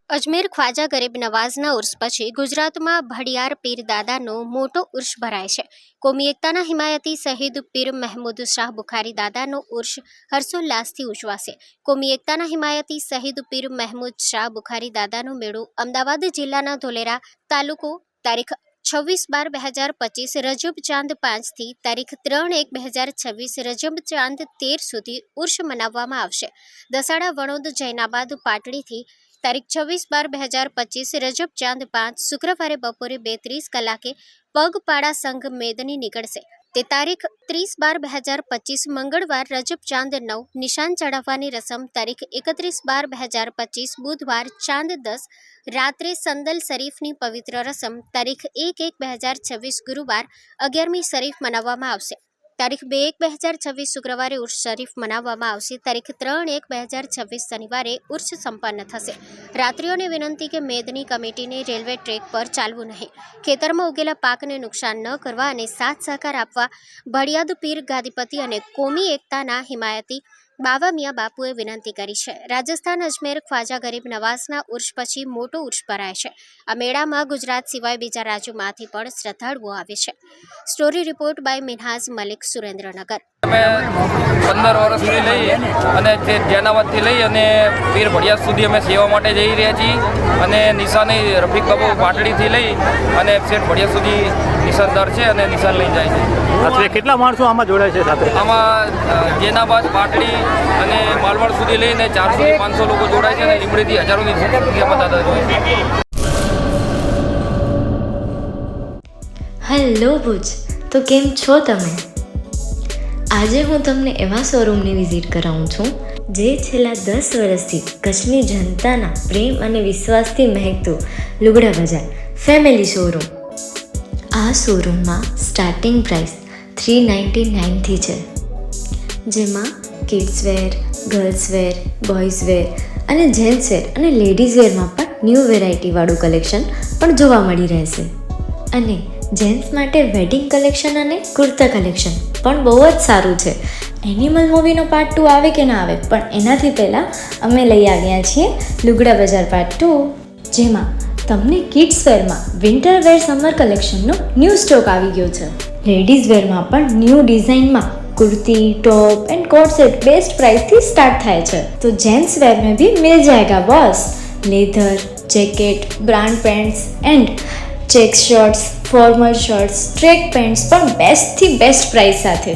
અજમેર ખ્વાજા ગરીબ નવાઝના ઉર્સ પછી ગુજરાતમાં ભડિયાર પીર દાદાનો મોટો ઉર્સ ભરાય છે. કોમી એકતાના હિમાયતી શહીદ પીર મહેમૂદ શાહ બુખારી દાદાનો ઉર્સ હર્ષોલ્લાસથી ઉજવાશે. કોમી એકતાના હિમાયતી શહીદ પીર મહેમૂદ શાહ બુખારી દાદાનો મેળો અમદાવાદ જિલ્લાના ધોલેરા તાલુકો તારીખ 26/12/2025 રજબ ચાંદ 5 થી તારીખ 3/1/2026 રજબ ચાંદ 13 સુધી ઉર્સ મનાવવામાં આવશે. દસાડા વણોદ જૈનાબાદ પાટડીથી તારીખ 26/12/2025 રજબ ચાંદ 5 શુક્રવારે બપોરે 2:30 કલાકે પગપાળા સંઘ મેદની નીકળશે. તે તારીખ 30/12/2025 મંગળવાર રજબ ચાંદ 9 નિશાન ચડાવવાની રસમ તારીખ 31/12/2025 બુધવાર ચાંદ 10 રાત્રે સંદલ શરીફની પવિત્ર રસમ તારીખ 1/1/2026 ગુરુવાર 11મી શરીફ મનાવવામાં આવશે. તારીખ 2/1/2026 શુક્રવારે ઉર્સ શરીફ મનાવવામાં આવશે. તારીખ 3/1/2026 શનિવારે ઉર્સ સંપન્ન થશે. રાત્રિઓને વિનંતી કે મેદની કમિટીને રેલવે ટ્રેક પર ચાલવું નહીં, ખેતરમાં ઉગેલા પાકને નુકસાન ન કરવા અને સાથ સહકાર આપવા ભડિયાદ પીર ગાદીપતિ અને કોમી એકતાના હિમાયતી બાવા મિયા બાપુએ વિનંતી કરી છે. રાજસ્થાન અજમેર ખ્વાજા ગરીબ નવાઝના ઉર્સ પછી મોટો ઉર્સ ભરાય છે. આ મેળામાં ગુજરાત સિવાય બીજા રાજ્યોમાંથી પણ શ્રદ્ધાળુઓ આવે છે. Story report by Minhaj Malik, Surendranagar. અમે 15 વર્ષથી લઈ અને તે જૈનાબાદથી લઈ અને પીર ભડિયાદ સુધી અમે સેવા માટે જઈ રહ્યા છીએ અને નિશાની રફીક બાબુ પાટડીથી લઈ અને શેઠ ભડિયાદ સુધી નિશાનદાર છે અને નિશાન લઈ જાય છે. આશરે કેટલા માણસો આમાં જોડાય છે સાથે? આમાં જૈનાબાદ પાટડી અને માલવાડ સુધી લઈને 400 થી 500 લોકો જોડાય છે અને લીમડીથી હજારોની સંખ્યામાં દાદા જોડાય છે. હેલો ભુજ, તો કેમ છો તમે? આજે હું તમને એવા શોરૂમની વિઝિટ કરાવું છું જે છેલ્લા 10 વર્ષથી કચ્છની જનતાના પ્રેમ અને વિશ્વાસથી મહેકતું લુગડા બજાર ફેમિલી શોરૂમ. આ શોરૂમમાં સ્ટાર્ટિંગ પ્રાઇસ 399થી છે, જેમાં kids wear, girls wear, boys wear અને જેન્ટ્સ વેર અને લેડીઝ વેરમાં પણ ન્યૂ વેરાયટીવાળું કલેક્શન પણ જોવા મળી રહેશે. અને જેન્ટ્સ માટે વેડિંગ કલેક્શન અને કુર્તા કલેક્શન પણ બહુ જ સારું છે. એનિમલ મૂવીનો પાર્ટ 2 આવે કે ના આવે, પણ એનાથી પહેલાં અમે લઈ આવ્યા છીએ લુગડા બજાર પાર્ટ 2, જેમાં તમને કિડ્સ વેરમાં વિન્ટર વેર સમર કલેક્શનનો ન્યૂ સ્ટોક આવી ગયો છે. લેડીઝ વેરમાં પણ ન્યૂ ડિઝાઇનમાં kurti, top and coat set best price थी स्टार्ट थाय छे. तो जेंट्स वेर में भी मिल जाएगा boss. Leather, jacket, brand pants and check shirts, formal shirts, track pants પણ બેસ્ટ થી બેસ્ટ પ્રાઇસ સાથે.